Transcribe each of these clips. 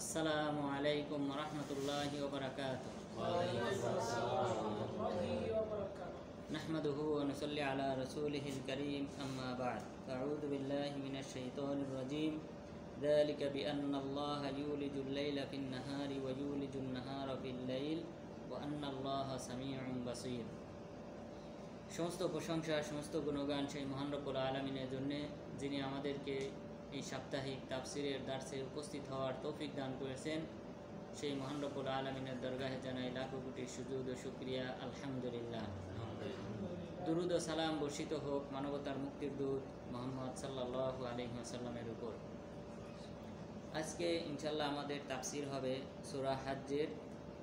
আসসালামু আলাইকুম রহমতুল্লাহি ওয়া বারাকাতুহু। নাহমাদুহু ওয়া নুসাল্লি আলা রাসূলিহিল কারীম, আম্মা বা'দ। আউযু বিল্লাহি মিনাশ শাইতানির রাজীম। যালিকা বিআন্নাল্লাহা ইউলিজুল লাইলা ফিন নাহারি ওয়া ইউলিজুন নাহারা ফিল লাইল ওয়া আন্নাল্লাহা সামিউন বাসীর। সমস্ত প্রশংসা, সমস্ত গুণগান সেই মহান রব্বুল আলামিনের জন্য, যিনি আমাদেরকে এই সাপ্তাহিক তাফসিরের দার্সে উপস্থিত হওয়ার তৌফিক দান করেছেন। সেই মহান রব্বুল আলামিনের দরগাহে জানাই লাখো কোটি সুজুদ ও শুকরিয়া, আলহামদুলিল্লাহ। দুরুদ ও সালাম বর্ষিত হোক মানবতার মুক্তির দূত মুহাম্মদ সাল্লাল্লাহু আলাইহি ওয়াসাল্লামের উপর। আজকে ইনশাআল্লাহ আমাদের তাফসির হবে সূরা হাজ্জের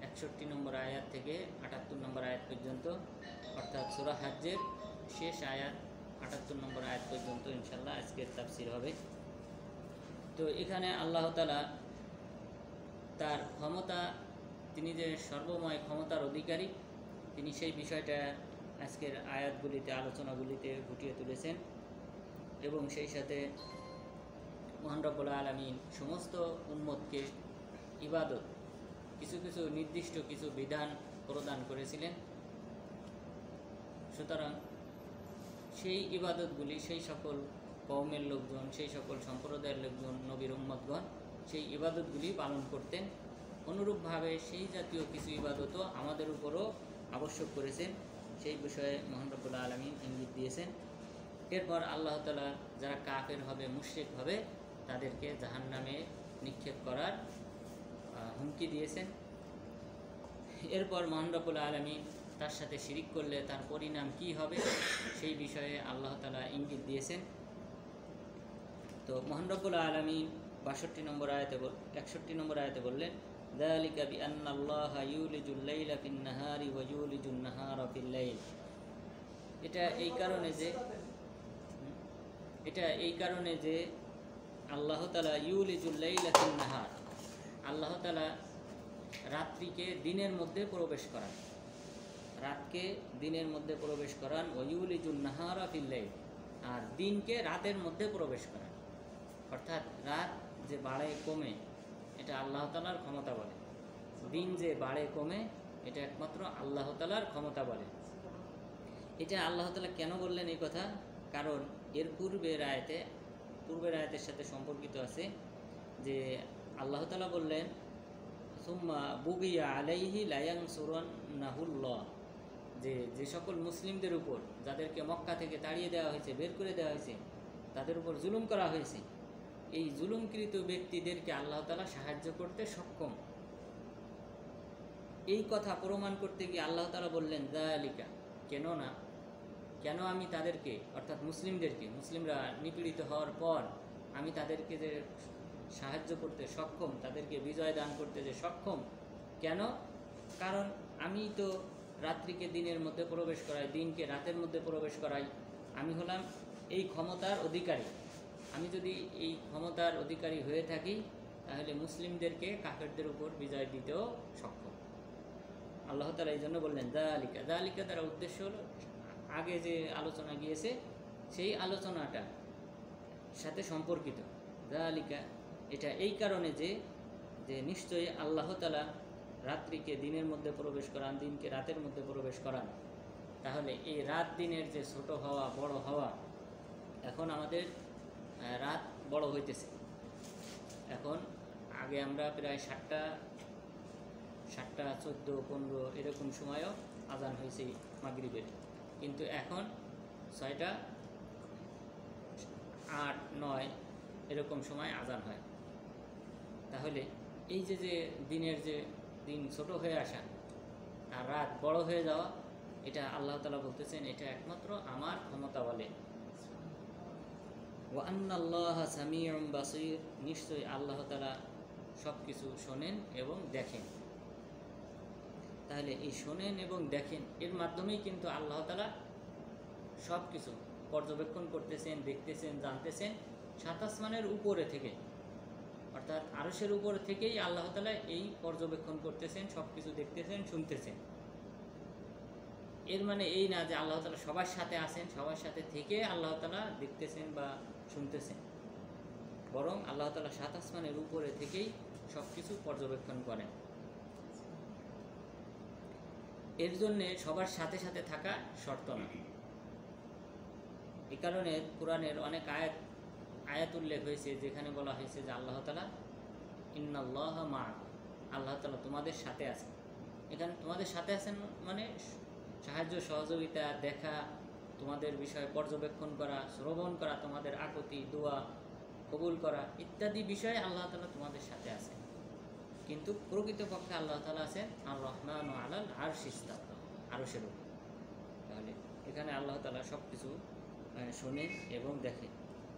61 নম্বর আয়াত থেকে 78 নম্বর আয়াত পর্যন্ত, অর্থাৎ সূরা হাজ্জের শেষ আয়াত 78 নম্বর আয়াত পর্যন্ত ইনশাআল্লাহ আজকের তাফসির হবে। তো এখানে আল্লাহ তাআলা তার ক্ষমতা, তিনি যে সর্বময় ক্ষমতার অধিকারী, তিনি সেই বিষয়টা আজকের আয়াতগুলিতে, আলোচনাগুলিতে ফুটিয়ে তুলেছেন। এবং সেই সাথে মহান রব্বুল আলামিন সমস্ত উম্মতকে ইবাদত, কিছু কিছু নির্দিষ্ট কিছু বিধান প্রদান করেছিলেন। সুতরাং সেই ইবাদতগুলি সেই সকল কওমের লোকজন, সেই সকল সম্প্রদায়ের লোকজন, নবীর উম্মতগণ সেই ইবাদতগুলি পালন করতেন। অনুরূপভাবে সেই জাতীয় কিছু ইবাদতও আমাদের উপরও আবশ্যক করেছেন, সেই বিষয়ে মহান রব্বুল আলামিন ইঙ্গিত দিয়েছেন। এরপর আল্লাহ তাআলা যারা কাফের হবে, মুশরিক হবে, তাদেরকে জাহান্নামে নিক্ষেপ করার হুমকি দিয়েছেন। এরপর মহান রব্বুল আলামিন তার সাথে শিরিক করলে তার পরিণাম কি হবে সেই বিষয়ে আল্লাহ তাআলা ইঙ্গিত দিয়েছেন। তো মহান রব্বুল আলামিন 62 নম্বর আয়াতে 61 নম্বর আয়াতে বললেন, যালিকা বিআন্নাল্লাহা ইউলিজুল লাইলা ফিন নাহারি ওয়া ইউলিজুন নাহারা ফিল লাইল। এটা এই কারণে যে আল্লাহ তাআলা ইউলিজুল লাইলা ফিন নাহার, আল্লাহ তাআলা রাত্রিকে দিনের মধ্যে প্রবেশ করান, রাতকে দিনের মধ্যে প্রবেশ করান। ওয়া ইউলিজুন নাহারা ফিল লাইল, আর দিনকে রাতের মধ্যে প্রবেশ করান। অর্থাৎ রাত যে বাড়ে কমে, এটা আল্লাহ তাআলার ক্ষমতা বলে। দিন যে বাড়ে কমে, এটা একমাত্র আল্লাহ তাআলার ক্ষমতা বলে। এটা আল্লাহ তাআলা কেন বললেন এই কথা? কারণ এর পূর্বের আয়াতের সাথে সম্পর্কিত আছে যে আল্লাহ তাআলা বললেন, সুম্মা বুগিয়া আলাইহি লা ইয়ানসুরান্নাহুল্লাহ, যে সকল মুসলিমদের উপর, যাদেরকে মক্কা থেকে তাড়িয়ে দেওয়া হয়েছে, বের করে দেওয়া হয়েছে, তাদের উপর জুলুম করা হয়েছে, এই জুলুমকৃত ব্যক্তিদেরকে আল্লাহ তাআলা সাহায্য করতে সক্ষম। এই কথা প্রমাণ করতে গিয়ে আল্লাহ তাআলা বললেন, যালিকা, কেন আমি তাদেরকে, অর্থাৎ মুসলিমরা নিপীড়িত হওয়ার পর আমি তাদেরকে যে সাহায্য করতে সক্ষম, তাদেরকে বিজয় দান করতে যে সক্ষম, কেন? কারণ আমি তো রাত্রিকে দিনের মধ্যে প্রবেশ করাই, দিনকে রাতের মধ্যে প্রবেশ করাই। আমি হলাম এই ক্ষমতার অধিকারী। আমি যদি এই ক্ষমতার অধিকারী হয়ে থাকি, তাহলে মুসলিমদেরকে কাফেরদের উপর বিজয় দিতেও সক্ষম। আল্লাহ তাআলা এই জন্য বললেন যালিকা দ্বারা উদ্দেশ্য হলো আগে যে আলোচনা গিয়েছে সেই আলোচনাটা সাথে সম্পর্কিত। যালিকা, এটা এই কারণে যে নিশ্চয়ই আল্লাহ তাআলা রাত্রিকে দিনের মধ্যে প্রবেশ করান, দিনকে রাতের মধ্যে প্রবেশ করান। তাহলে এই রাত দিনের যে ছোট হওয়া, বড় হওয়া, এখন আমাদের রাত বড় হইতেছে। এখন আগে আমরা প্রায় 7টা 14, 15 এরকম সময়ও আজান হয়েছে মাগরিবের, কিন্তু এখন 6টা 8, 9 এরকম সময় আজান হয়। তাহলে এই যে দিন ছোট হয়ে আসা আর রাত বড় হয়ে যাওয়া, এটা আল্লাহ তাআলা বলতেছেন এটা একমাত্র আমার ক্ষমতা বলে। ওয়া আন্নাল্লাহা সামিউন বাসীর, নিশ্চয়ই আল্লাহ তাআলা সব কিছু শোনেন এবং দেখেন। তাহলে এই শোনেন এবং দেখেন এর মাধ্যমেই কিন্তু আল্লাহ তাআলা সব কিছু পর্যবেক্ষণ করতেছেন, দেখতেছেন, জানতেছেন 7 আসমানের উপরে থেকে, অর্থাৎ আরশের উপর থেকেই আল্লাহ তাআলা এই পর্যবেক্ষণ করতেছেন, সব কিছু দেখতেছেন, শুনতেছেন। এর মানে এই না যে আল্লাহ তাআলা সবার সাথে আছেন, সবার সাথে থেকে আল্লাহ তাআলা দেখতেছেন বা শুনতেছেন, বরং আল্লাহ তাআলা 7 আসমানের উপরে থেকেই সব কিছু পর্যবেক্ষণ করেন। এর জন্যে সবার সাথে সাথে থাকা শর্ত না। এই কারণে কোরআনের অনেক আয়াত উল্লেখ হয়েছে যেখানে বলা হয়েছে যে আল্লাহ তাআলা ইন্নাল্লাহ মা, আল্লাহ তাআলা তোমাদের সাথে আছেন। এখানে তোমাদের সাথে আছেন মানে সাহায্য সহযোগিতা, দেখা, তোমাদের বিষয়ে পর্যবেক্ষণ করা, শ্রবণ করা, তোমাদের আকুতি দোয়া কবুল করা ইত্যাদি বিষয়ে আল্লাহ তাআলা তোমাদের সাথে আছেন। কিন্তু প্রকৃতপক্ষে আল্লাহ তাআলা আছেন আর রহমান ও আলাল আরশিস ইস্তাওয়া, আরশের উপর। তাহলে এখানে আল্লাহ তাআলা সব কিছু শোনেন এবং দেখেন।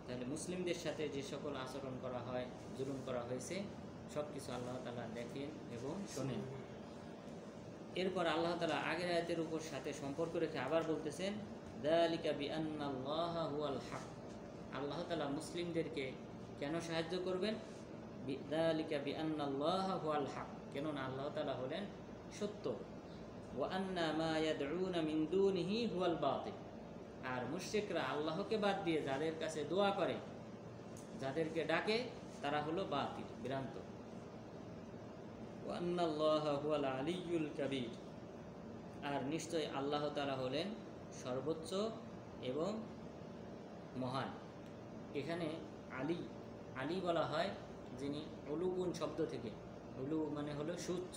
তাহলে মুসলিমদের সাথে যে সকল আচরণ করা হয়, জুলুম করা হয়েছে, সব কিছু আল্লাহ তাআলা দেখেন এবং শোনেন। এরপর আল্লাহ তাআলা আগের আয়াতের উপর সাথে সম্পর্ক রেখে আবার বলতেছেন যালিকা বিআন্নাল্লাহা হুয়াল হক। আল্লাহ তাআলা মুসলিমদেরকে কেন সাহায্য করবেন? যালিকা বিআন্নাল্লাহা হুয়াল হক, কেননা আল্লাহ তাআলা হলেন সত্য। ওয়া আন্না মা ইয়াদউনা মিন দুনিহি হুয়াল বাতিল, আর মুশরিকরা আল্লাহকে বাদ দিয়ে যাদের কাছে দোয়া করে, যাদেরকে ডাকে, তারা হলো বাতিল, ভ্রান্ত। ওয়া আন্নাল্লাহা হুয়াল আলিয়্যুল কাবীর, আর নিশ্চয় আল্লাহ তাআলা হলেন সর্বোচ্চ এবং মহান। এখানে আলী বলা হয় যিনি উলুগুন শব্দ থেকে, উলু মানে হলো সুউচ্চ,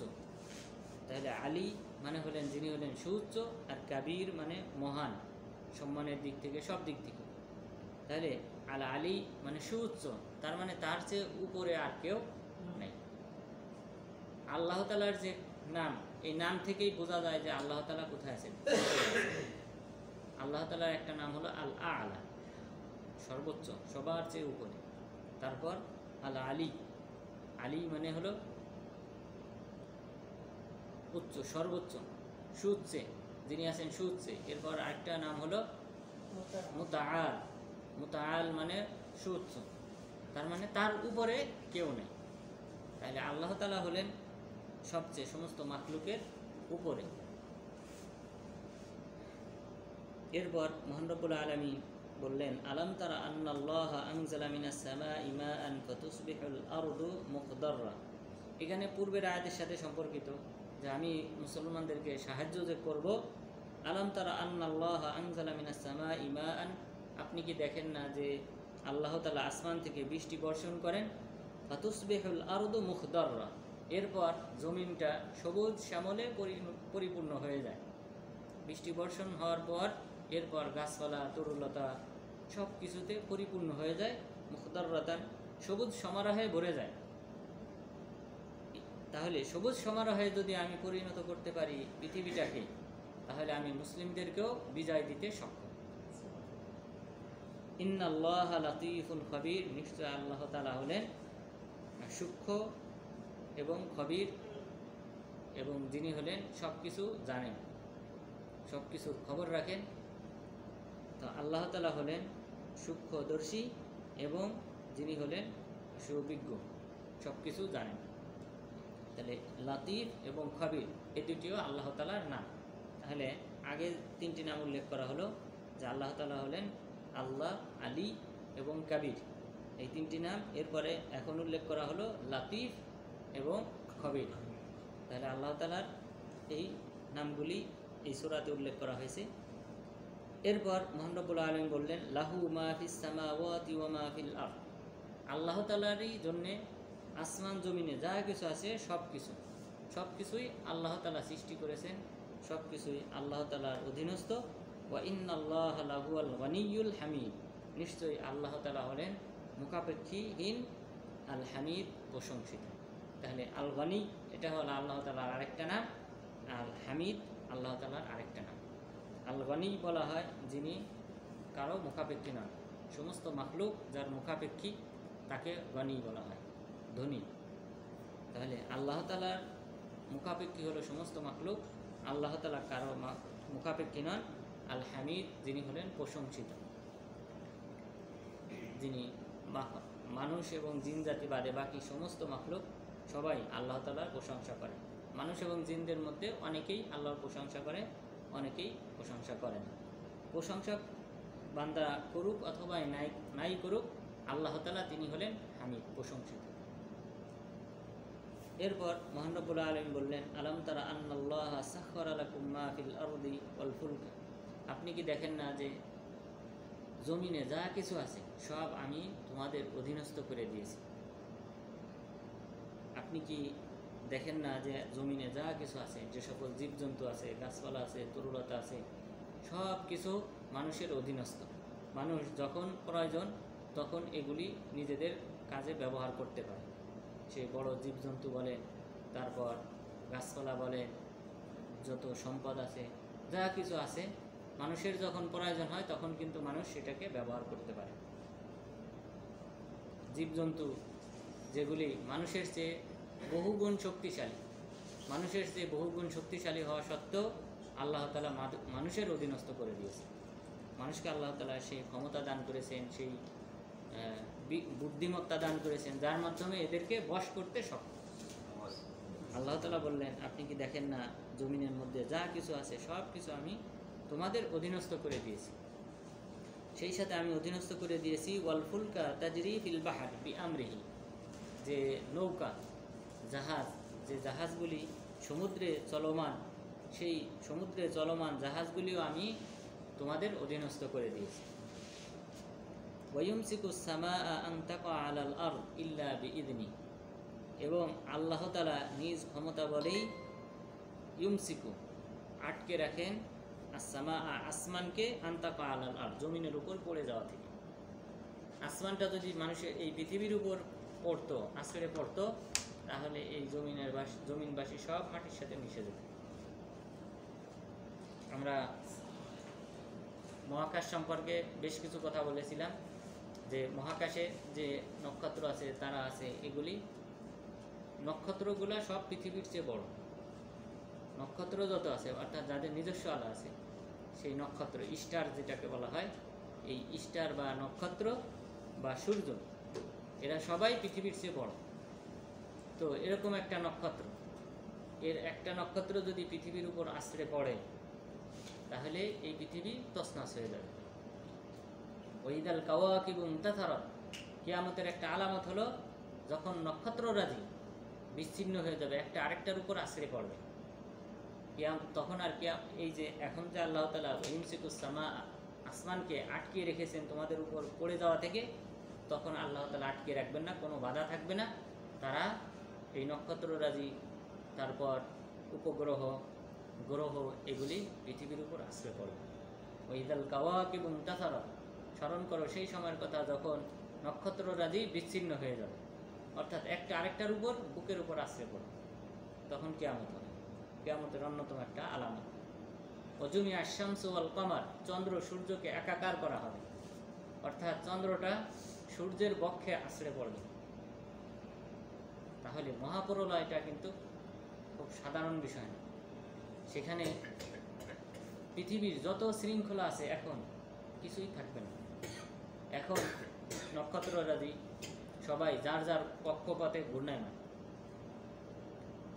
তাহলে আলী মানে হলেন যিনি হলেন সুউচ্চ, আর কাবীর মানে মহান, সম্মানের দিক থেকে, সব দিক থেকে। তাহলে আলী মানে সুউচ্চ, তার মানে তার চেয়ে উপরে আর কেউ নেই। আল্লাহ তাআলার যে নাম, এই নাম থেকেই বোঝা যায় যে আল্লাহ তাআলা কোথায় আছেন। আল্লাহ তাআলার একটা নাম হলো আল আ'লা, সর্বোচ্চ, সবার চেয়ে উপরে। তারপর আল আলী, আলী মানে হলো উচ্চ, সর্বোচ্চ, সুউচ্চে, যিনি আছেন সুউচ্চে। এরপর আরেকটা নাম হলো মুতাআল, মুতাআল মানে সুউচ্চ, তার মানে তার উপরে কেউ নেই। তাহলে আল্লাহ তাআলা হলেন সবচেয়ে, সমস্ত মাখলুকের উপরে। এরপর মহান রব্বুল আলামিন বললেন আলাম তারা আন্নাল্লাহা আনজালা মিনাস সামাই মাআন ফাতুসবিহুল আরদু মুখদাররা। এখানে পূর্বের আয়াতের সাথে সম্পর্কিত যে আমি মুসলমানদেরকে সাহায্য যে করব। আলাম তারা আন্নাল্লাহা আনজালা মিনাস সামাই মাআন, আপনি কি দেখেন না যে আল্লাহ তাআলা আসমান থেকে বৃষ্টি বর্ষণ করেন। ফাতুসবিহুল আরদু মুখদাররা, এরপর জমিনটা সবুজ শ্যামলে পরিপূর্ণ হয়ে যায়। বৃষ্টি বর্ষণ হওয়ার পর এরপর গাছপালা, তরুলতা সব কিছুতে পরিপূর্ণ হয়ে যায়। মুখদাররাতান, সবুজ সমারোহে ভরে যায়। তাহলে সবুজ সমারোহে যদি আমি পরিণত করতে পারি পৃথিবীটাকে, তাহলে আমি মুসলিমদেরকেও বিজয় দিতে সক্ষম। ইন্নাল্লাহা লাতীফুন খবীর, নিশ্চয় আল্লাহ তাআলা হলেন সূক্ষ্ম এবং খবীর, এবং যিনি হলেন সব কিছু জানেন, সব কিছুর খবর রাখেন। তো আল্লাহ তাআলা হলেন সূক্ষ্মদর্শী এবং যিনি হলেন সুবিজ্ঞ, সব কিছু জানেন। তাহলে লাতিফ এবং খবীর এই দুটিও আল্লাহ তাআলার নাম। তাহলে আগে তিনটি নাম উল্লেখ করা হলো যে আল্লাহ তাআলা হলেন আল্লাহ, আলী এবং কাবীর, এই তিনটি নাম। এরপরে এখন উল্লেখ করা হলো লাতিফ এবং খবীর। তাহলে আল্লাহ তাআলার এই নামগুলি এই সূরাতে উল্লেখ করা হয়েছে। এরপর মহান রব্বুল আলামিন বললেন লাহু মা ফিস সামাওয়াতি ওয়া মা ফিল আরদ, আল্লাহ তাআলারই জন্যে আসমান জমিনে যা কিছু আছে সব কিছুই আল্লাহ তাআলা সৃষ্টি করেছেন, সব কিছুই আল্লাহ তাআলার অধীনস্থ। ওয়া ইন্নাল্লাহা লাহুয়াল গনিয়্যুল হামিদ, নিশ্চয়ই আল্লাহ তাআলা হলেন মুখাপেক্ষীহীন, আল হামিদ, প্রশংসিত। তাহলে আল গনি এটা হলো আল্লাহ তাআলার আরেকটা নাম, আর হামিদ আল্লাহ তাআলার আরেকটা নাম। আল গনি বলা হয় যিনি কারো মুখাপেক্ষী নন, সমস্ত মাখলুক যার মুখাপেক্ষী তাকে গনি বলা হয়, ধনী। তাহলে আল্লাহ তাআলার মুখাপেক্ষী হলো সমস্ত মাখলুক, আল্লাহ তাআলা কারো মুখাপেক্ষী নন। আল হামিদ যিনি হলেন প্রশংসিত, যিনি মানুষ এবং জিন জাতি বাদে বাকি সমস্ত মাখলুক সবাই আল্লাহ তাআলার প্রশংসা করে। মানুষ এবং জিনদের মধ্যে অনেকেই আল্লাহর প্রশংসা করে, অনেকেই প্রশংসা করে না। প্রশংসা বান্দা করুক অথবা নাই করুক, আল্লাহ তাআলা তিনি হলেন হামিদ, প্রশংসিত। এরপর মহান রব্বুল আলামিন বললেন, আলাম তারা আন্নাল্লাহা সাখখারা লাকুম মা ফিল আরদি ওয়াল ফুলক, আপনি কি দেখেন না যে জমিনে যা কিছু আছে সব আমি তোমাদের অধীনস্থ করে দিয়েছি। আপনি কি দেখেন না যে জমিনে যা কিছু আছে, যে সকল জীবজন্তু আছে, গাছপালা আছে, তরুলতা আছে, সব কিছু মানুষের অধীনস্থ। মানুষ যখন প্রয়োজন তখন এগুলি নিজেদের কাজে ব্যবহার করতে পারে। সে বড় জীবজন্তু বলে, তারপর গাছপালা বলে, যত সম্পদ আছে, যা কিছু আছে, মানুষের যখন প্রয়োজন হয় তখন কিন্তু মানুষ সেটাকে ব্যবহার করতে পারে। জীবজন্তু যেগুলি মানুষের চেয়ে বহুগুণ শক্তিশালী, মানুষের চেয়ে বহুগুণ শক্তিশালী হওয়া সত্ত্বেও আল্লাহ তাআলা মানুষের অধীনস্থ করে দিয়েছে। মানুষকে আল্লাহ তাআলা সেই ক্ষমতা দান করেছেন, সেই বুদ্ধিমত্তা দান করেছেন, যার মাধ্যমে এদেরকে বশ করতে সক্ষম। আল্লাহ তাআলা বললেন, আপনি কি দেখেন না জমিনের মধ্যে যা কিছু আছে সব কিছু আমি তোমাদের অধীনস্থ করে দিয়েছি। সেই সাথে আমি অধীনস্থ করে দিয়েছি ওয়াল ফুলকা তাজরি ফিল বাহরি বিআমরিহি, যে নৌকা, জাহাজ, যে জাহাজগুলি সমুদ্রে চলমান, সেই সমুদ্রে চলমান জাহাজগুলিও আমি তোমাদের অধীনস্থ করে দিয়েছি। ওয়ায়ুমসিকুস সামাআ আন তাকা আলাল আরদ ইল্লা বিইذনি, এবং আল্লাহ তাআলা নিজ ক্ষমতা বলেই ইউমসিকু আটকে রাখেন আসসামা আসমানকে, আন তাকা আলাল আরদ জমিনের উপর পড়ে যাওয়া থেকে। আসমানটা যদি মানুষের এই পৃথিবীর উপর পড়তো, আছড়ে পড়তো, তাহলে এই জমিনবাসী সব মাটির সাথে মিশে যেত। আমরা মহাকাশ সম্পর্কে বেশ কিছু কথা বলেছিলাম, যে মহাকাশে যে নক্ষত্র আছে, তারা আছে, এগুলি নক্ষত্রগুলো সব পৃথিবীর চেয়ে বড়। নক্ষত্র যত আছে, অর্থাৎ যাদের নিজস্ব আলো আছে, সেই নক্ষত্র স্টার যেটাকে বলা হয়, এই স্টার বা নক্ষত্র বা সূর্য, এরা সবাই পৃথিবীর চেয়ে বড়। তো এরকম একটা নক্ষত্র, এর একটা নক্ষত্র যদি পৃথিবীর উপর আছড়ে পড়ে, তাহলে এই পৃথিবী তছনছ হয়ে যাবে। ওয়াইদাল কাওয়াকিবু ইনতাসারাত, কিয়ামতের একটা আলামত হলো যখন নক্ষত্ররাজি বিচ্ছিন্ন হয়ে যাবে, একটা আরেকটার উপর আছড়ে পড়বে। তখন আর এই যে এখন যে আল্লাহ তাআলা ইউমসিকুস সামা, আসমানকে আটকিয়ে রেখেছেন তোমাদের উপর পড়ে যাওয়া থেকে, তখন আল্লাহ তাআলা আটকিয়ে রাখবেন না, কোনো বাধা থাকবে না। তারা এই নক্ষত্ররাজি, তারপর উপগ্রহ, গ্রহ, এগুলি পৃথিবীর উপর আছড়ে পড়বে। ওয়াইদাল কাওয়াকিবু ইনতাসারাত, স্মরণ করো সেই সময়ের কথা যখন নক্ষত্ররাজি বিচ্ছিন্ন হয়ে যাবে, অর্থাৎ একটা আরেকটার উপর, বুকের উপর আছড়ে পড়বে, তখন কিয়ামত হবে। কিয়ামতের অন্যতম একটা আলামত। ওয়াজুমিআ আশ-শামসু ওয়াল কমার, চন্দ্র সূর্যকে একাকার করা হবে, অর্থাৎ চন্দ্রটা সূর্যের বক্ষে আছড়ে পড়বে। তাহলে মহাপ্রলয়টা কিন্তু খুব সাধারণ বিষয় না। সেখানে পৃথিবীর যত শৃঙ্খলা আছে এখন কিছুই থাকবে না। এখন নক্ষত্ররাজি সবাই যার যার কক্ষপথে ঘূর্ণায়মান,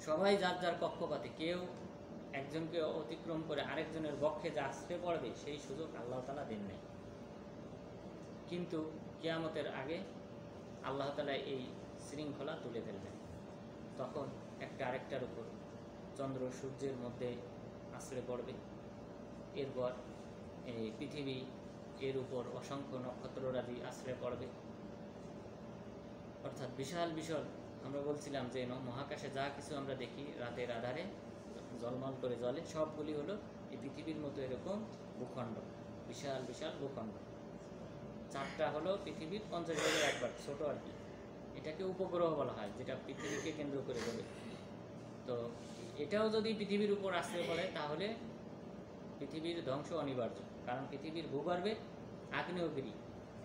সবাই যার যার কক্ষপথে, কেউ একজনকে অতিক্রম করে আরেকজনের বক্ষে যে আছড়ে পড়বে সেই সুযোগ আল্লাহ তাআলা দেন নাই। কিন্তু কিয়ামতের আগে আল্লাহ তাআলা এই শৃঙ্খলা তুলে ফেলবেন। তখন একটা আরেকটার উপর চন্দ্র সূর্যের মধ্যে আছড়ে পড়বে। এরপর এই পৃথিবী, এর উপর অসংখ্য নক্ষত্ররাজি আছড়ে পড়বে। অর্থাৎ বিশাল বিশাল, আমরা বলছিলাম যে মহাকাশে যা কিছু আমরা দেখি রাতের আধারে ঝলমল করে জ্বলে, সবগুলি হলো এই পৃথিবীর মতো এরকম ভূখণ্ড, বিশাল বিশাল ভূখণ্ড। চারটা হলো পৃথিবীর 50 ভাগের 1 ভাগ, ছোট আর কি। এটাকে উপগ্রহ বলা হয়, যেটা পৃথিবীকে কেন্দ্র করে দেবে। তো এটাও যদি পৃথিবীর উপর আছড়ে পড়ে, তাহলে পৃথিবীর ধ্বংস অনিবার্য। কারণ পৃথিবীর ভূগর্ভে আগ্নেয়গিরি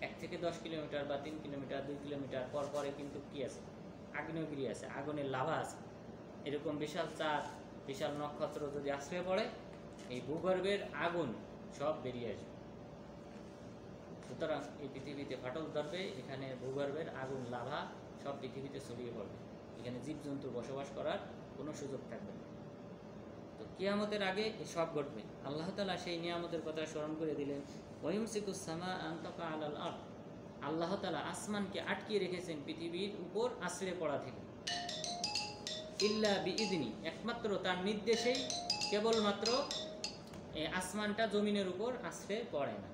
1 থেকে 10 কিলোমিটার বা 3 কিলোমিটার 2 কিলোমিটার পর পরে কিন্তু কি আছে, আগ্নেয়গিরি আছে, আগুনের লাভা আছে। এরকম বিশাল চাঁদ, বিশাল নক্ষত্র যদি আছড়ে পড়ে, এই ভূগর্ভের আগুন সব বেরিয়ে আসবে। সুতরাং এই পৃথিবীতে ফাটল ধরবে, এখানে ভূগর্ভের আগুন, লাভা সব পৃথিবীতে ছড়িয়ে পড়বে, এখানে জীবজন্তু বসবাস করার কোনো সুযোগ থাকবে না। তো কিয়ামতের আগে সব ঘটবে। আল্লাহ তাআলা সেই নিয়ামতের কথা স্মরণ করে দিলেন, ওয়ায়ুমসিকুস সামা আন তাকা আলাল আরদ, আল্লাহ তাআলা আসমানকে আটকিয়ে রেখেছেন পৃথিবীর উপর আছড়ে পড়া থেকে। ইল্লা বিইذনি, একমাত্র তার নির্দেশেই কেবলমাত্র এই আসমানটা জমিনের উপর আছড়ে পড়ে না।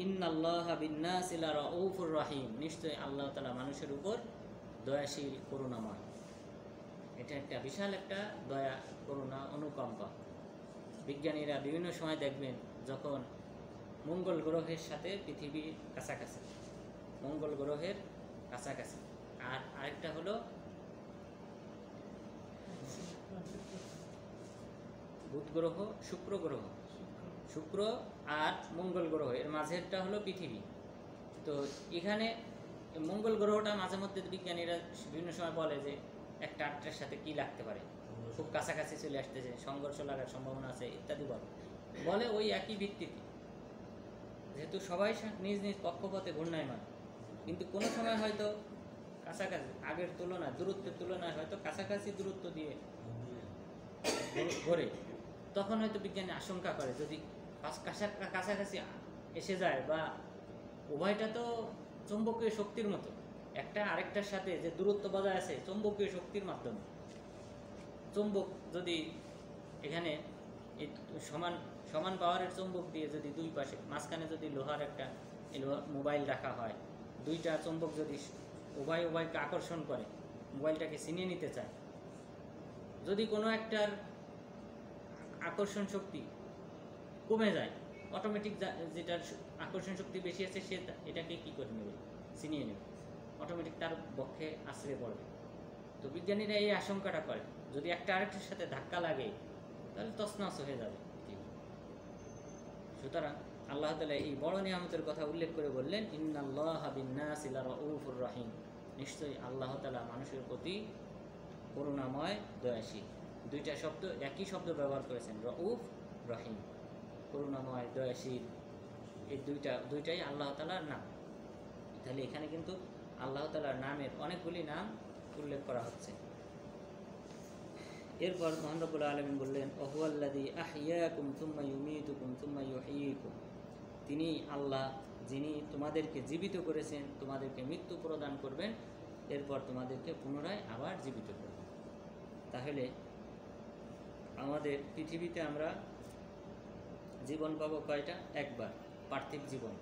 ইন্নাল্লাহা বিন্নাসি লারাউফুর রহিম, নিশ্চয় আল্লাহ তাআলা মানুষের উপর দয়াশীল করুণাময়। এটা একটা বিশাল একটা দয়া, করুণা, অনুকম্পা। বিজ্ঞানীরা বিভিন্ন সময় দেখবেন যখন মঙ্গল গ্রহের সাথে পৃথিবী কাছাকাছি, মঙ্গল গ্রহের কাছাকাছি, আর আরেকটা হলো বুধ গ্রহ, শুক্র গ্রহ, শুক্র আর মঙ্গল গ্রহ, এর মাঝেরটা হলো পৃথিবী। তো এখানে মঙ্গল গ্রহটা মাঝে মধ্যে বিজ্ঞানীরা বিভিন্ন সময় বলে যে একটা আটটার সাথে কি লাগতে পারে, খুব কাছাকাছি চলে আসতেছে, সংঘর্ষ লাগার সম্ভাবনা আছে ইত্যাদি বলে ওই একই ভিত্তিতে, যেহেতু সবাই নিজ নিজ কক্ষপথে ঘূর্ণায়মান, কিন্তু কোনো সময় হয়তো কাছাকাছি আগের তুলনায়, দূরত্বের তুলনায় হয়তো কাছাকাছি দূরত্ব দিয়ে ঘোরে, তখন হয়তো বিজ্ঞানী আশঙ্কা করে যদি কাছাকাছি এসে যায়, বা উভয়টা তো চৌম্বকীয় শক্তির মতো, একটা আরেকটার সাথে যে দূরত্ব বজায় আছে চৌম্বকীয় শক্তির মাধ্যমে, চৌম্বক যদি এখানে সমান সমান পাওয়ারের চৌম্বক দিয়ে যদি দুই পাশে মাঝখানে যদি লোহার একটা মোবাইল রাখা হয়, দুইটা চৌম্বক যদি উভয়কে আকর্ষণ করে, মোবাইলটাকে ছিনিয়ে নিতে চায়, যদি কোনো একটার আকর্ষণ শক্তি কমে যায়, অটোমেটিক যেটার আকর্ষণ শক্তি বেশি আছে সে এটাকে কি করে নেবে, ছিনিয়ে নেবে, অটোমেটিক তার পক্ষে আশ্রয় পড়বে। তো বিজ্ঞানীরা এই আশঙ্কাটা করে যদি একটা আরেকটার সাথে ধাক্কা লাগে তাহলে তছনছ হয়ে যাবে। সুতরাং আল্লাহ তাআলা এই বড় নিয়ামতের কথা উল্লেখ করে বললেন, ইন্নাল্লাহা বিন্নাসি লারাউফুর রহিম, নিশ্চয়ই আল্লাহ তাআলা মানুষের প্রতি করুণাময়, দয়াশীল। দুইটা শব্দ, একই শব্দ ব্যবহার করেছেন, রউফ, রহিম, করুণাময়, দয়াশীল, এই দুইটাই আল্লাহ তাআলার নাম। তাহলে এখানে কিন্তু আল্লাহ তাআলার নামের অনেকগুলি নাম উল্লেখ করা হচ্ছে। এরপর মহান রব্বুল আলামিন বললেন, ওহুয়াল্লাযী আহইয়াকুম সুম্মা ইউমীতুকুম সুম্মা ইউহয়ীকুম, তিনি আল্লাহ যিনি তোমাদেরকে জীবিত করেছেন, তোমাদেরকে মৃত্যু প্রদান করবেন, এরপর তোমাদেরকে পুনরায় আবার জীবিত করবেন। তাহলে আমাদের পৃথিবীতে আমরা জীবন পাবো কয়টা? একবার, পার্থিব জীবন।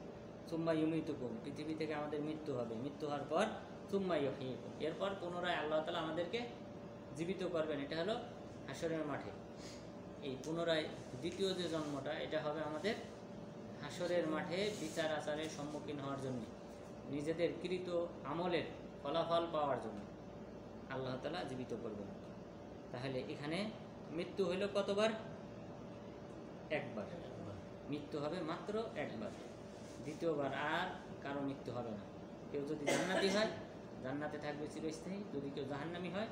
সুম্মা ইউমীতুকুম, পৃথিবী থেকে আমাদের মৃত্যু হবে, মৃত্যু হওয়ার পর সুম্মা ইউহয়ীকুম, এরপর পুনরায় আল্লাহ তাআলা আমাদেরকে জীবিত করবেন। এটা হলো হাসরের মাঠে। এই পুনরায় দ্বিতীয় যে জন্মটা, এটা হবে আমাদের হাসরের মাঠে বিচার আচারের সম্মুখীন হওয়ার জন্য, নিজেদের কৃত আমলের ফলাফল পাওয়ার জন্য আল্লাহ তাআলা জীবিত করবেন। তাহলে এখানে মৃত্যু হইল কতবার? একবার। মৃত্যু হবে মাত্র একবার, দ্বিতীয়বার আর কারো মৃত্যু হবে না। কেউ যদি জান্নাতি হয় জান্নাতে থাকবে চিরস্থায়ী, যদি কেউ জাহান্নামী হয়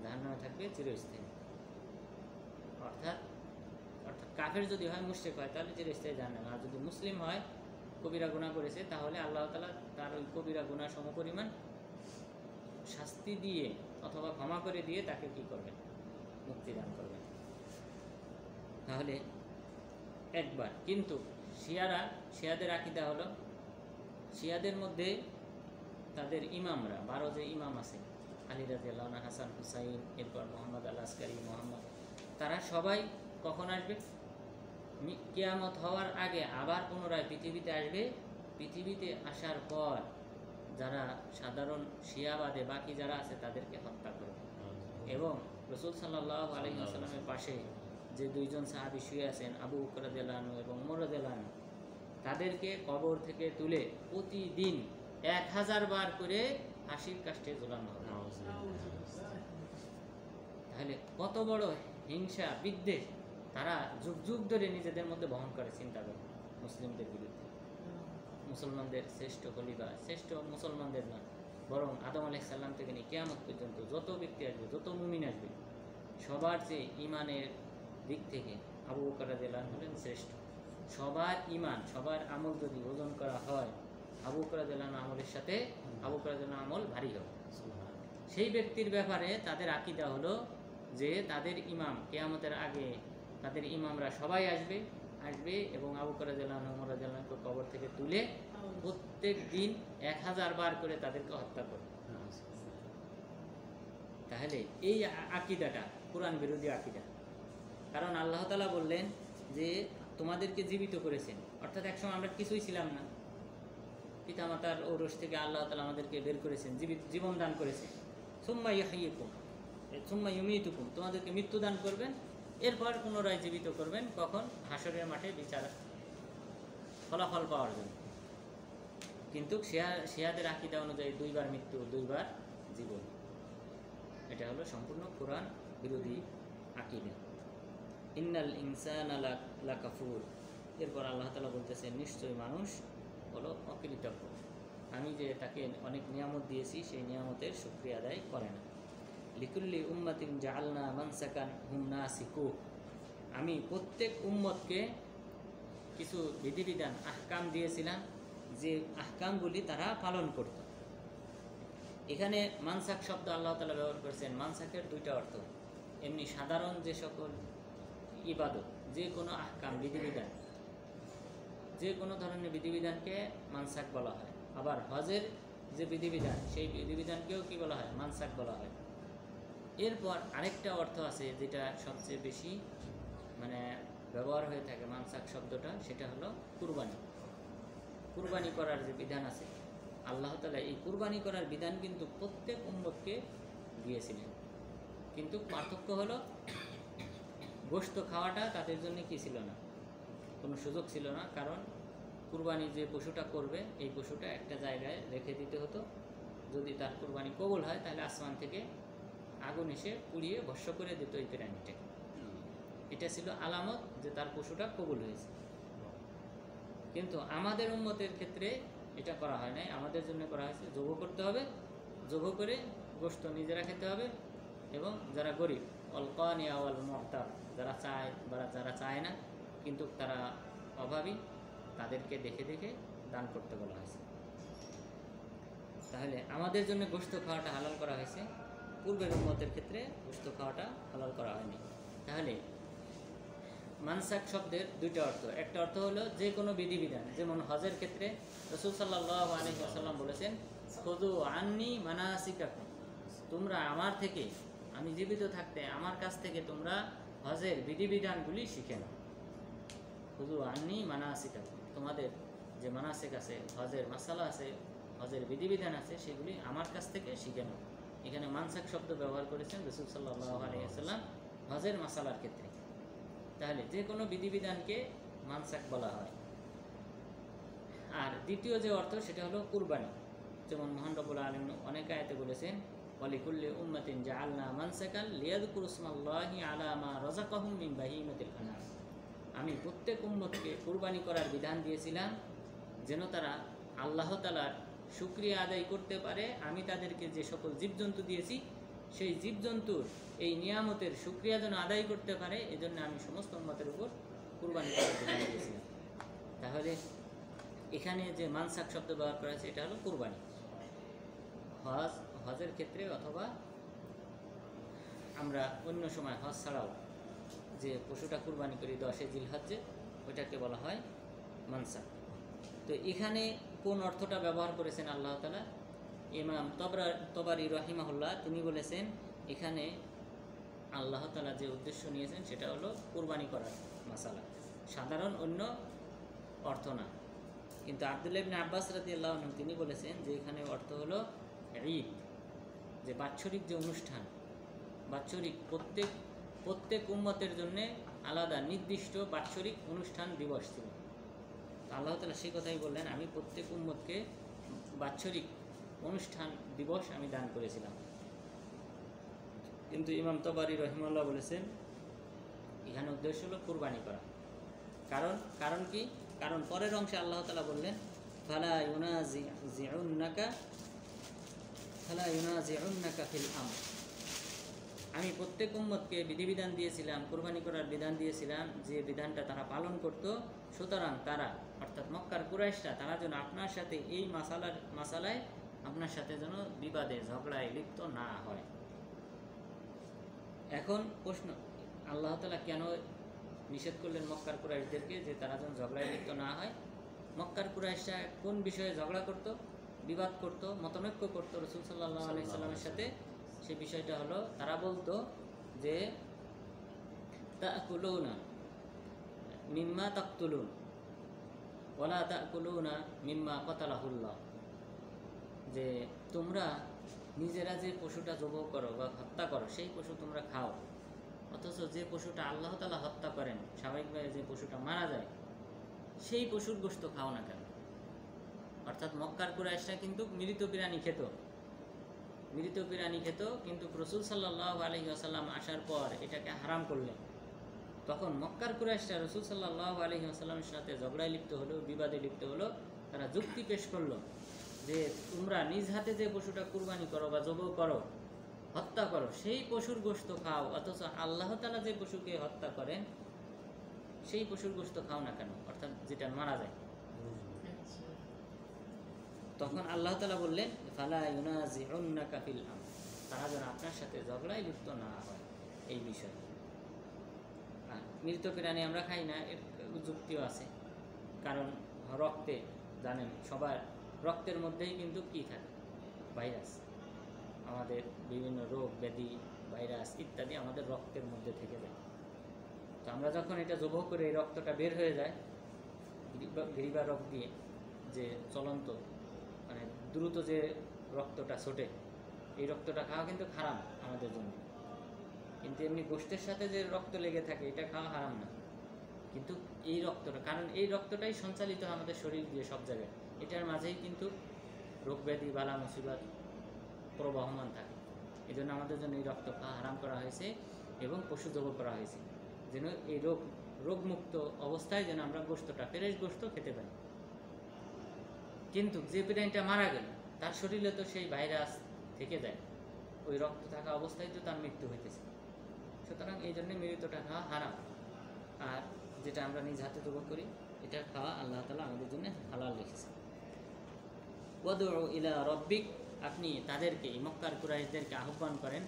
জাহান্নামে থাকবে চিরস্থায়ী। অর্থাৎ কাফের যদি হয়, মুশরিক হয়, তাহলে চিরস্থায়ী জাহান্নামে। আর যদি মুসলিম হয়, কবিরা গুনাহ করেছে, তাহলে আল্লাহ তাআলা তার ওই কবিরা গুনাহ সমপরিমাণ শাস্তি দিয়ে অথবা ক্ষমা করে দিয়ে তাকে কি করবেন? মুক্তি দান করবেন। তাহলে একবার। কিন্তু শিয়াদের আকীদা হলো, শিয়াদের মধ্যে তাদের ইমামরা, 12 যে ইমাম আছে, আলী রাদিয়াল্লাহু আনহু, হাসান, হুসাইন, এরপর মোহাম্মদ আল আসকারি, তারা সবাই কখন আসবে? কিয়ামত হওয়ার আগে আবার পুনরায় পৃথিবীতে আসবে। পৃথিবীতে আসার পর যারা সাধারণ শিয়াবাদে বাকি যারা আছে তাদেরকে হত্যা করবে, এবং রাসূল সাল্লাল্লাহু আলাইহি ওয়াসাল্লামের পাশে যে দুইজন সাহাবী শুয়ে আছেন, আবু বকর রাদিয়াল্লাহু আনহু এবং ওমর রাদিয়াল্লাহু আনহু, তাদেরকে কবর থেকে তুলে প্রতিদিন 1000 বার করে ফাঁসির কাষ্ঠে ঝুলানো হবে। তাহলে কত বড় হিংসা, বিদ্বেষ তারা যুগ যুগ ধরে নিজেদের মধ্যে বহন করে। চিন্তা করে মুসলিমদের বিরুদ্ধে। মুসলমানদের শ্রেষ্ঠ খলিফা, শ্রেষ্ঠ মুসলমানদের না, বরং আদম আলাইহিস সালাম থেকে নিয়ে কিয়ামত পর্যন্ত যত ব্যক্তি আসবে, যত মুমিন আসবে, সবার চেয়ে ইমানের দিক থেকে আবু বকর রাদিয়াল্লাহু আনহু হলেন শ্রেষ্ঠ। সবার ইমান, সবার আমল যদি ওজন করা হয়, আবু বকর রাদিয়াল্লাহু আনহু আমলের সাথে আবু বকর রাদিয়াল্লাহু আনহু আমল ভারী হবে। সেই ব্যক্তির ব্যাপারে তাদের আকীদা হলো যে তাদের ইমাম কিয়ামতের আগে, তাদের ইমামরা সবাই আসবে এবং আবু বকর রাদিয়াল্লাহু আনহু, ওমর রাদিয়াল্লাহু আনহু কবর থেকে তুলে প্রত্যেক দিন 1000 বার করে তাদেরকে হত্যা করবে। তাহলে এই আকিদাটা কোরআন বিরোধী আকিদা। কারণ আল্লাহ তাআলা বললেন যে তোমাদেরকে জীবিত করেছেন, অর্থাৎ একসময় আমরা কিছুই ছিলাম না, পিতামাতার ঔরস থেকে আল্লাহ তাআলা আমাদেরকে বের করেছেন, জীবন দান করেছেন। সুম্মা ইহয়িকুম সুম্মা ইউমীতুকুম, তোমাদেরকে মৃত্যু দান করবেন, এরপর পুনরায় জীবিত করবেন। কখন? হাসরের মাঠে বিচার ফলাফল পাওয়ার জন্য। কিন্তু শিয়াদের আকীদা অনুযায়ী দুইবার মৃত্যু, দুইবার জীবন। এটা হলো সম্পূর্ণ কোরআন বিরোধী আকীদা। ইন্নাল ইনসানা লাকাফুর, এরপর আল্লাহ তাআলা বলতেছেন নিশ্চয়ই মানুষ হলো অকৃতজ্ঞ, আমি যে তাকে অনেক নিয়ামত দিয়েছি সেই নিয়ামতের শুকরিয়া আদায় করে না। লিকুল্লি উম্মাতিন জাআলনা মানসাকান হুম নাসিকু, আমি প্রত্যেক উম্মতকে কিছু বিধিবিধান আহকাম দিয়েছিলাম, যে আহকামগুলি তারা পালন করত। এখানে মানসাক শব্দ আল্লাহ তাআলা ব্যবহার করেছেন। মানসাকের দুইটা অর্থ, এমনি সাধারণ যে সকল ইবাদত, যে কোনো আহকাম বিধিবিধান, যে কোনো ধরনের বিধিবিধানকে মানসাক বলা হয়। আবার হজের যে বিধিবিধান, সেই বিধিবিধানকেও কি বলা হয়? মানসাক বলা হয়। এরপর আরেকটা অর্থ আছে যেটা সবচেয়ে বেশি ব্যবহার হয়ে থাকে মানসাক শব্দটা, সেটা হলো কুরবানি। কুরবানি করার যে বিধান আছে, আল্লাহ তাআলা এই কুরবানি করার বিধান কিন্তু প্রত্যেক উম্মতকে দিয়েছিলেন। কিন্তু পার্থক্য হলো গোশত খাওয়াটা তাদের জন্য কি ছিল না, কোনো সুযোগ ছিল না। কারণ কুরবানি যে পশুটা করবে, এই পশুটা একটা জায়গায় রেখে দিতে হতো। যদি তার কুরবানি কবুল হয় তাহলে আসমান থেকে আগুন এসে পুড়িয়ে ভস্ম করে দিত এই প্রাণীটাকে। এটা ছিল আলামত যে তার পশুটা কবুল হয়েছে। কিন্তু আমাদের উম্মতের ক্ষেত্রে এটা করা হয় নাই। আমাদের জন্য করা হয়েছে জব করতে হবে, জব করে গোশত নিজেরা খেতে হবে, এবং যারা গরিব অল কানিয়া ওয়াল মুহতার, যারা চায় বা যারা চায় না কিন্তু তারা অভাবী, তাদেরকে দেখে দেখে দান করতে বলা হয়েছে। তাহলে আমাদের জন্য গোশত খাওয়াটা হালাল করা হয়েছে, পূর্বের উম্মতের ক্ষেত্রে গোশত খাওয়াটা হালাল করা হয়নি। তাহলে মানসাক শব্দের দুইটা অর্থ। একটা অর্থ হলো যে কোনো বিধিবিধান, যেমন হজের ক্ষেত্রে রাসূল সাল্লাল্লাহু আলাইহি ওয়াসাল্লাম বলেছেন খুযু আন্নী মানাসিকাকুম, তোমরা আমার থেকে, আমি জীবিত থাকতে আমার কাছ থেকে তোমরা হজের বিধিবিধানগুলি শিখে নাও। খুযু আন্নী মানাসিকাকুম, তোমাদের যে মানাসিক আছে, হজের মাসালা আছে, হজের বিধিবিধান আছে, সেগুলি আমার কাছ থেকে শিখে নাও। এখানে মানসাক শব্দ ব্যবহার করেছেন রাসূল সাল্লাল্লাহু আলাইহি ওয়াসাল্লাম হজের মাসালার ক্ষেত্রে। তাহলে যে কোনো বিধিবিধানকে মানসাক বলা হয়। আর দ্বিতীয় যে অর্থ সেটা হলো কুরবানি। যেমন মহান রব্বুল আলামিন অনেক আয়াতে বলেছেন ওয়ালিকুল্লি উম্মাতিন জাআলনা মানসাকান লিয়াযকুরু ইসমাল্লাহি আলা মা রাযাকাহুম মিন বাহিমাতিল আনআম, আমি প্রত্যেক উম্মতকে কুরবানি করার বিধান দিয়েছিলাম যেন তারা আল্লাহ তাআলার শুকরিয়া আদায় করতে পারে। আমি তাদেরকে যে সকল জীবজন্তু দিয়েছি সেই জীবজন্তুর এই নিয়ামতের শুকরিয়া যেন আদায় করতে পারে, এজন্য আমি সমস্ত উম্মতের উপর কুরবানি করার বিধান দিয়েছিলাম। তাহলে এখানে যে মানসাক শব্দ ব্যবহার করা হয়েছে এটা হলো কুরবানি। হজের ক্ষেত্রে অথবা আমরা অন্য সময় হজ ছাড়াও যে পশুটা কুরবানি করি 10 জিলহজ্জে, ওইটাকে বলা হয় মানসাক। তো এখানে কোন অর্থটা ব্যবহার করেছেন আল্লাহ তাআলা? ইমাম তবারি রাহিমাহুল্লাহ তিনি বলেছেন এখানে আল্লাহ তাআলা যে উদ্দেশ্য নিয়েছেন সেটা হলো কুরবানি করার মাসালা, সাধারণ অন্য অর্থ না। কিন্তু আব্দুল্লাহ ইবনে আব্বাস রাদিয়াল্লাহু আনহু তিনি বলেছেন যে এখানে অর্থ হলো ঈদ, যে বাৎসরিক যে অনুষ্ঠান, বাৎসরিক প্রত্যেক উম্মতের জন্য আলাদা নির্দিষ্ট বাৎসরিক অনুষ্ঠান দিবস ছিল। আল্লাহ তাআলা সেই কথাই বললেন আমি প্রত্যেক উম্মতকে বাৎসরিক অনুষ্ঠান দিবস আমি দান করেছিলাম। কিন্তু ইমাম তবারি রহিমাহুল্লাহ বলেছেন এখানে উদ্দেশ্য হলো কুরবানি করা। কারণ কি? কারণ পরের অংশে আল্লাহ তাআলা বললেন ফালা ইউনাজিউন্নাকা ফিল আমর, আমি প্রত্যেক উম্মতকে বিধিবিধান দিয়েছিলাম, কুরবানি করার বিধান দিয়েছিলাম, যে বিধানটা তারা পালন করত। সুতরাং তারা অর্থাৎ মক্কার কুরাইশরা তারা যেন আপনার সাথে এই মাসালায় আপনার সাথে যেন বিবাদে ঝগড়ায় লিপ্ত না হয়। এখন প্রশ্ন, আল্লাহ তাআলা কেন নিষেধ করলেন মক্কার কুরাইশদেরকে যে তারা যেন ঝগড়ায় লিপ্ত না হয়? মক্কার কুরাইশরা কোন বিষয়ে ঝগড়া করত, বিবাদ করত, মতানৈক্য করত রাসূল সাল্লাল্লাহু আলাইহি সাল্লামের সাথে? সে বিষয়টা হলো তারা বলতো যে তাকুলুনা মিম্মা তাকতুলুন ওয়ালা তাকুলুনা মিম্মা কাতালাহুল্লাহ, যে তোমরা নিজেরা যে পশুটা জবাহ করো বা হত্যা করো সেই পশু তোমরা খাও, অথচ যে পশুটা আল্লাহ তাআলা হত্যা করেন, স্বাভাবিকভাবে যে পশুটা মারা যায়, সেই পশুর গোশত খাও না কেন? অর্থাৎ মক্কার কুরাইশরা কিন্তু মৃত প্রাণী খেত, কিন্তু রাসূল সাল্লাল্লাহু আলাইহি ওয়াসাল্লাম আসার পর এটাকে হারাম করলেন। তখন মক্কার কুরাইশরা রাসূল সাল্লাল্লাহু আলাইহি ওয়াসাল্লামের সাথে ঝগড়ায় লিপ্ত হলো, বিবাদে লিপ্ত হলো। তারা যুক্তি পেশ করলো যে তোমরা নিজ হাতে যে পশুটা কুরবানি করো বা জবাহ করো, হত্যা করো, সেই পশুর গোশত খাও, অথচ আল্লাহ তাআলা যে পশুকে হত্যা করেন সেই পশুর গোশত খাও না কেন? অর্থাৎ যেটা মারা যায়। তখন আল্লাহ তাআলা বললেন ফালা ইউনাজিউন্নাকা ফিল আমর, তারা যেন আপনার সাথে ঝগড়ায় লিপ্ত না হয় এই বিষয়ে। মৃত প্রাণী আমরা খাই না, এর যুক্তিও আছে, কারণ রক্তে জানেন সবার রক্তের মধ্যেই কিন্তু কি থাকে? ভাইরাস। আমাদের বিভিন্ন রোগ ব্যাধি, ভাইরাস ইত্যাদি আমাদের রক্তের মধ্যে থেকে যায়। তো আমরা যখন এটা জবাহ করে এই রক্তটা বের হয়ে যায় গ্রীবা রোগ দিয়ে, যে চলন্ত মানে দ্রুত যে রক্তটা ছোটে, এই রক্তটা খাওয়া কিন্তু হারাম আমাদের জন্য। কিন্তু এমনি গোশতের সাথে যে রক্ত লেগে থাকে এটা খাওয়া হারাম না, কিন্তু এই রক্তটা, কারণ এই রক্তটাই সঞ্চালিত হয় আমাদের শরীর দিয়ে সব জায়গায়, এটার মাঝেই কিন্তু রোগ ব্যাধি বালা মুসিবত প্রবহমান থাকে। এই জন্য আমাদের জন্য এই রক্ত খাওয়া হারাম করা হয়েছে এবং পশু জবাহ করা হয়েছে, যেন এই রোগমুক্ত অবস্থায় যেন আমরা গোশতটা, ফ্রেশ গোশত খেতে পারি। কিন্তু যে প্রাণীটা মারা গেল তার শরীরে তো সেই ভাইরাস থেকে যায়, ওই রক্ত থাকা অবস্থায় তো তার মৃত্যু হইতেছে। সুতরাং এই জন্য মৃতটা খাওয়া হারাম। আর যেটা আমরা নিজ হাতে জবাহ করি এটা খাওয়া আল্লাহ তাআলা আমাদের জন্য হালাল রেখেছে। ওয়াদউ ইলা রাব্বিক, আপনি তাদেরকে, মক্কার কুরাইশদেরকে আহ্বান করেন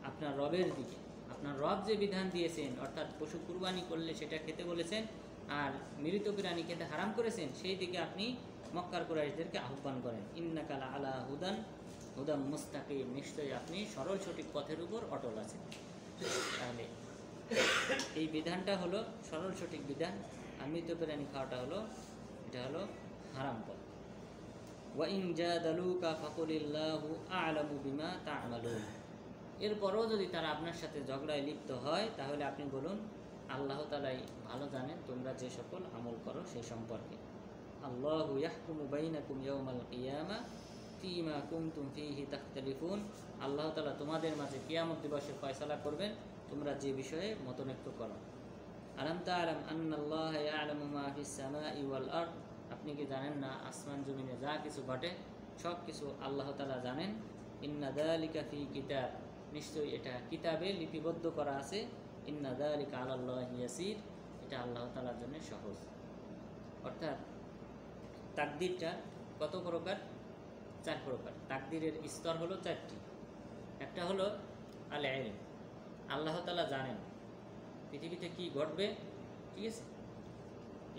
আপনার রবের দিকে। আপনার রব যে বিধান দিয়েছেন, অর্থাৎ পশু কুরবানি করলে সেটা খেতে বলেছেন আর মৃত প্রাণী খেতে হারাম করেছেন, সেই দিকে আপনি মক্কার কুরাইশদেরকে আহ্বান করেন। ইন্নাকা আলা হুদাম মুস্তাকিম, নিশ্চয়ই আপনি সরল সঠিক পথের উপর অটল আছেন। তাহলে এই বিধানটা হলো সরল সঠিক বিধান, আর মৃত প্রাণী খাওয়াটা হলো, এটা হলো হারাম পথ। ওয়া ইন জাদালুকা ফাকুলিল্লাহু আ'লামু বিমা তা'মালুন, এরপরও যদি তারা আপনার সাথে ঝগড়ায় লিপ্ত হয় তাহলে আপনি বলুন আল্লাহ তাআলাই ভালো জানেন তোমরা যে সকল আমল করো সেই সম্পর্কে। আল্লাহু ইয়াহকুমু বাইনাকুম ইয়াওমাল কিয়ামা ফীমা কুনতুম ফীহি তাখতালিফুন, আল্লাহ তাআলা তোমাদের মাঝে কিয়ামত দিবসে ফয়সালা করবেন তোমরা যে বিষয়ে মতনৈক্য করো। আলাম তা'লাম আন্নাল্লাহা ইয়া'লামু মা ফিস সামাই ওয়াল আরদ, আপনি কি জানেন না আসমান জমিনে যা কিছু ঘটে সব কিছু আল্লাহ তাআলা জানেন। ইন্না যালিকা ফি কিতাব, নিশ্চয়ই এটা কিতাবে লিপিবদ্ধ করা আছে। ইন্না যালিকা আলাল্লাহি ইয়াসির, এটা আল্লাহ তাআলার জন্য সহজ। অর্থাৎ তাকদীরটা কত প্রকার? 4 প্রকার। তাকদীরের স্তর হলো 4টি। একটা হলো আল ইলম, আল্লাহ তাআলা জানেন পৃথিবীতে কি ঘটবে, ঠিক আছে,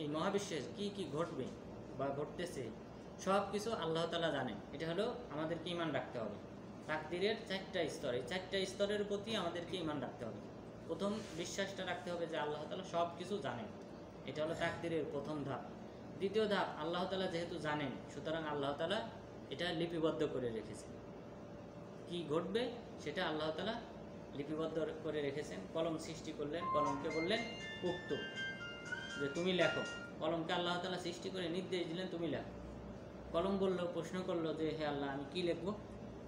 এই মহাবিশ্বে কি কি ঘটবে বা ঘটতেছে সব কিছু আল্লাহ তাআলা জানেন। এটা হলো আমাদেরকে ঈমান রাখতে হবে। তাকদীরের 4টা স্তর, এই 4টা স্তরের প্রতি আমাদেরকে ঈমান রাখতে হবে। প্রথম বিশ্বাসটা রাখতে হবে যে আল্লাহ তাআলা সব কিছু জানেন, এটা হলো তাকদীরের প্রথম ধাপ। দ্বিতীয় ধাপ, আল্লাহ তাআলা যেহেতু জানেন সুতরাং আল্লাহ তাআলা এটা লিপিবদ্ধ করে রেখেছেন। কি ঘটবে সেটা আল্লাহ তাআলা লিপিবদ্ধ করে রেখেছেন। কলম সৃষ্টি করলেন, কলমকে বললেন উক্ত, যে তুমি লেখো। কলমকে আল্লাহ তাআলা সৃষ্টি করে নির্দেশ দিলেন তুমি লেখো। কলম বললো, প্রশ্ন করলো যে হে আল্লাহ আমি কি লিখবো?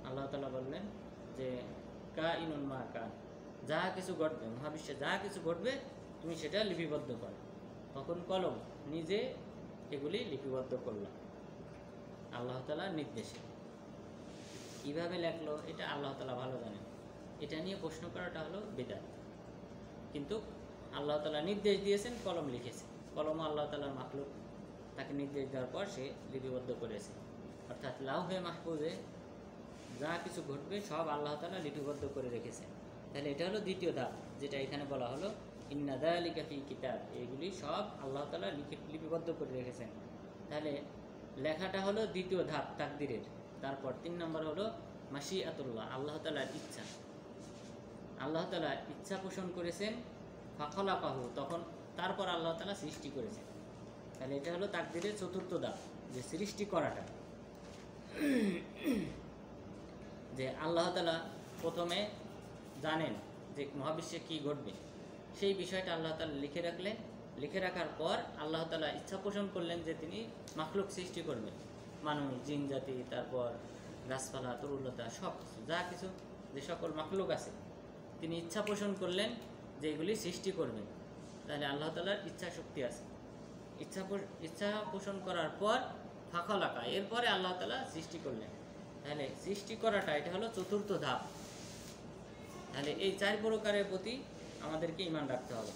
আল্লাহ তাআলা বললেন যে কাইনুন মা কান, যা কিছু ঘটবে মহাবিশ্বে যা কিছু ঘটবে তুমি সেটা লিপিবদ্ধ করো। তখন কলম নিজে এগুলি লিপিবদ্ধ করল আল্লাহ তাআলার নির্দেশে। কীভাবে লেখলো এটা আল্লাহ তাআলা ভালো জানেন। এটা নিয়ে প্রশ্ন করাটা হলো বিদআত, কিন্তু আল্লাহ তাআলা নির্দেশ দিয়েছেন, কলম লিখেছে। কলমও আল্লাহ তাআলার মাখলুক, তাকে নির্দেশ দেওয়ার পর সে লিপিবদ্ধ করেছে। অর্থাৎ লাউহে মাহফুজে যা কিছু ঘটবে সব আল্লাহ তাআলা লিপিবদ্ধ করে রেখেছেন। তাহলে এটা হলো দ্বিতীয় ধাপ, যেটা এখানে বলা হলো ইন্না যালিকা ফি কিতাব, এগুলি সব আল্লাহ তাআলা লিপিবদ্ধ করে রেখেছেন। তাহলে লেখাটা হলো দ্বিতীয় ধাপ তাকদীরের। তারপর 3 নম্বর হলো মাশিআতুল্লাহ, আল্লাহ তাআলার ইচ্ছা। আল্লাহ তাআলা ইচ্ছা পোষণ করেছেন, ফাখলাকাহু, তখন তারপর আল্লাহ তাআলা সৃষ্টি করেছেন। তাহলে এটা হলো তাকদীরের চতুর্থ ধাপ, যে সৃষ্টি করাটা। যে আল্লাহ তাআলা প্রথমে জানেন যে মহাবিশ্বে কি ঘটবে, সেই বিষয়টা আল্লাহ তাআলা লিখে রাখলেন। লিখে রাখার পর আল্লাহ তাআলা ইচ্ছা পোষণ করলেন যে তিনি মাখলুক সৃষ্টি করবেন, মানুষ, জিন জাতি, তারপর গাছপালা, তরুলতা, সব কিছু, যা কিছু যে সকল মাখলুক আছে, তিনি ইচ্ছা পোষণ করলেন যে এগুলি সৃষ্টি করবেন। তাহলে আল্লাহ তাআলার ইচ্ছা শক্তি আছে। ইচ্ছা পোষণ করার পর ফাখলাকা, এরপরে আল্লাহ তাআলা সৃষ্টি করলেন। তাহলে সৃষ্টি করাটা এটা হলো চতুর্থ ধাপ। তাহলে এই 4 প্রকারের প্রতি আমাদেরকে ঈমান রাখতে হবে।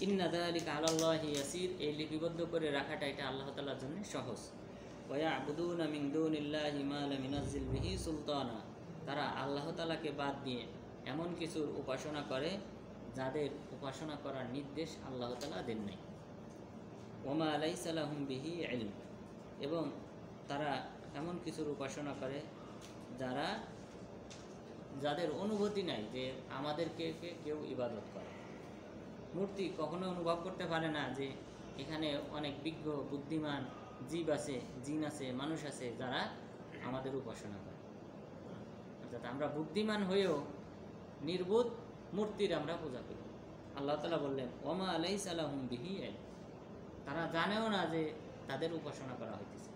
ইন্না যালিকা আলাল্লাহি ইয়াসির, এই লিপিবদ্ধ করে রাখাটা এটা আল্লাহ তাআলার জন্য সহজ। ওয়া ইয়াবুদুনা মিন দুনিল্লাহি মা লাম ইউনাজ্জিল বিহি সুলতানা, তারা আল্লাহ তাআলাকে বাদ দিয়ে এমন কিছুর উপাসনা করে যাদের উপাসনা করার নির্দেশ আল্লাহ তাআলা দেন নাই। ওয়া মা লাইসা লাহুম বিহি ইলম, এবং তারা এমন কিছুর উপাসনা করে যাদের অনুভূতি নাই যে আমাদেরকে কেউ ইবাদত করে। মূর্তি কখনো অনুভব করতে পারে না যে এখানে অনেক বিজ্ঞ বুদ্ধিমান জীব আছে, জিন আছে, মানুষ আছে যারা আমাদের উপাসনা করে। অর্থাৎ আমরা বুদ্ধিমান হয়েও নির্বোধ মূর্তির আমরা পূজা করি। আল্লাহ তাআলা বললেন ওয়া মা লাইসা লাহুম বিহি ইলম, তারা জানেও না যে তাদের উপাসনা করা হইতেছে।